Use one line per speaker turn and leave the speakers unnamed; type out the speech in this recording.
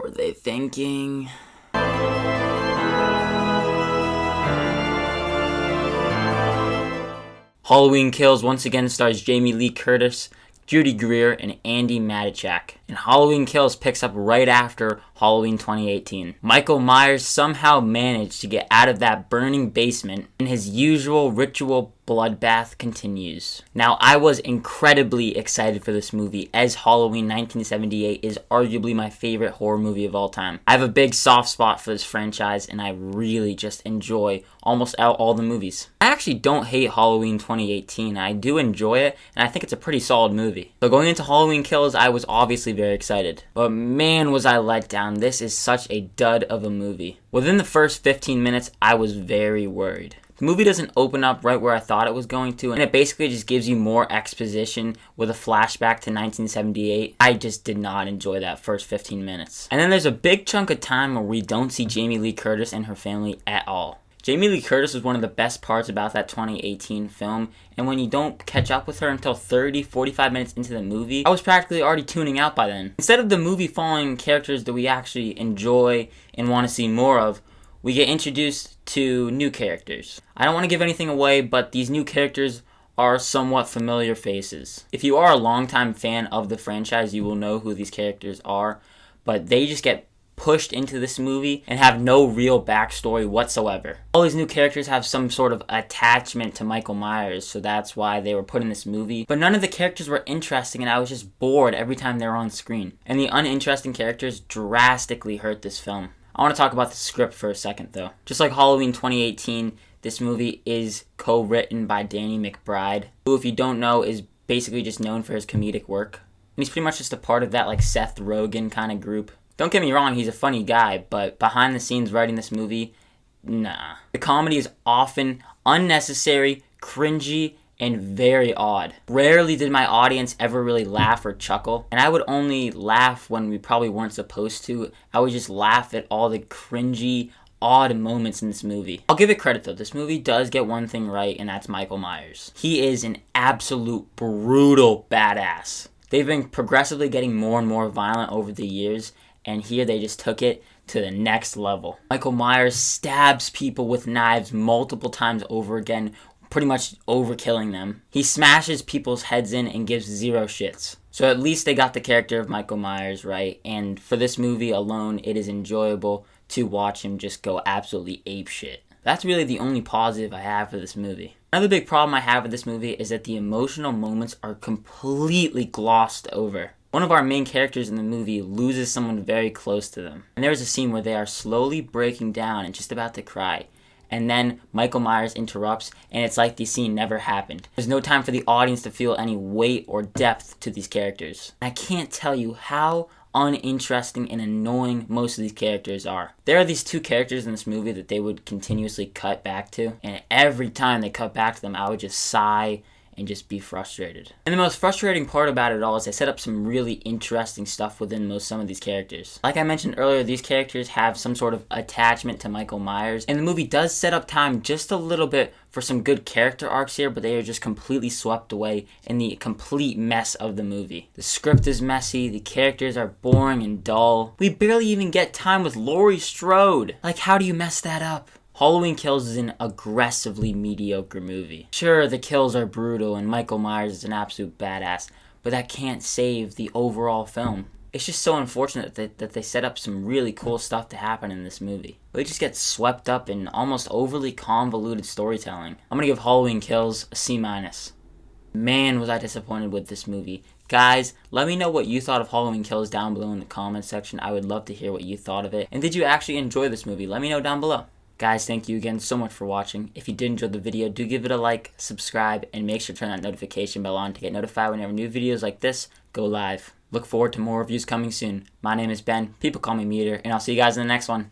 were they thinking? Halloween Kills once again stars Jamie Lee Curtis, Judy Greer, and Andy Matichak. And Halloween Kills picks up right after Halloween 2018. Michael Myers somehow managed to get out of that burning basement, and his usual ritual bloodbath continues. Now, I was incredibly excited for this movie, as Halloween 1978 is arguably my favorite horror movie of all time. I have a big soft spot for this franchise, and I really just enjoy almost all the movies. I actually don't hate Halloween 2018. I do enjoy it, and I think it's a pretty solid movie. So going into Halloween Kills, I was obviously very excited. But man, was I let down. This is such a dud of a movie. Within the first 15 minutes, I was very worried. The movie doesn't open up right where I thought it was going to, and it basically just gives you more exposition with a flashback to 1978. I just did not enjoy that first 15 minutes. And then there's a big chunk of time where we don't see Jamie Lee Curtis and her family at all. Jamie Lee Curtis was one of the best parts about that 2018 film, and when you don't catch up with her until 30-45 minutes into the movie, I was practically already tuning out by then. Instead of the movie following characters that we actually enjoy and want to see more of, we get introduced to new characters. I don't want to give anything away, but these new characters are somewhat familiar faces. If you are a longtime fan of the franchise, you will know who these characters are, but they just get pushed into this movie and have no real backstory whatsoever. All these new characters have some sort of attachment to Michael Myers, so that's why they were put in this movie. But none of the characters were interesting, and I was just bored every time they were on screen. And the uninteresting characters drastically hurt this film. I want to talk about the script for a second, though. Just like Halloween 2018, this movie is co-written by Danny McBride, who, if you don't know, is basically just known for his comedic work. And he's pretty much just a part of that like Seth Rogen kind of group. Don't get me wrong, he's a funny guy, but behind the scenes writing this movie, nah. The comedy is often unnecessary, cringy, and very odd. Rarely did my audience ever really laugh or chuckle, and I would only laugh when we probably weren't supposed to. I would just laugh at all the cringy, odd moments in this movie. I'll give it credit though, this movie does get one thing right, and that's Michael Myers. He is an absolute brutal badass. They've been progressively getting more and more violent over the years, and here they just took it to the next level. Michael Myers stabs people with knives multiple times over again, pretty much overkilling them. He smashes people's heads in and gives zero shits. So at least they got the character of Michael Myers right, and for this movie alone, it is enjoyable to watch him just go absolutely apeshit. That's really the only positive I have for this movie. Another big problem I have with this movie is that the emotional moments are completely glossed over. One of our main characters in the movie loses someone very close to them. And there's a scene where they are slowly breaking down and just about to cry. And then Michael Myers interrupts, and it's like the scene never happened. There's no time for the audience to feel any weight or depth to these characters. I can't tell you how uninteresting and annoying most of these characters are. There are these two characters in this movie that they would continuously cut back to, and every time they cut back to them, I would just sigh and just be frustrated. And the most frustrating part about it all is they set up some really interesting stuff within some of these characters. Like I mentioned earlier, these characters have some sort of attachment to Michael Myers, and the movie does set up time just a little bit for some good character arcs here, but they are just completely swept away in the complete mess of the movie. The script is messy, the characters are boring and dull. We barely even get time with Laurie Strode. Like, how do you mess that up? Halloween Kills is an aggressively mediocre movie. Sure, the kills are brutal and Michael Myers is an absolute badass, but that can't save the overall film. It's just so unfortunate that they set up some really cool stuff to happen in this movie. They just get swept up in almost overly convoluted storytelling. I'm gonna give Halloween Kills a C-. Man, was I disappointed with this movie. Guys, let me know what you thought of Halloween Kills down below in the comments section. I would love to hear what you thought of it. And did you actually enjoy this movie? Let me know down below. Guys, thank you again so much for watching. If you did enjoy the video, do give it a like, subscribe, and make sure to turn that notification bell on to get notified whenever new videos like this go live. Look forward to more reviews coming soon. My name is Ben, people call me Meter, and I'll see you guys in the next one.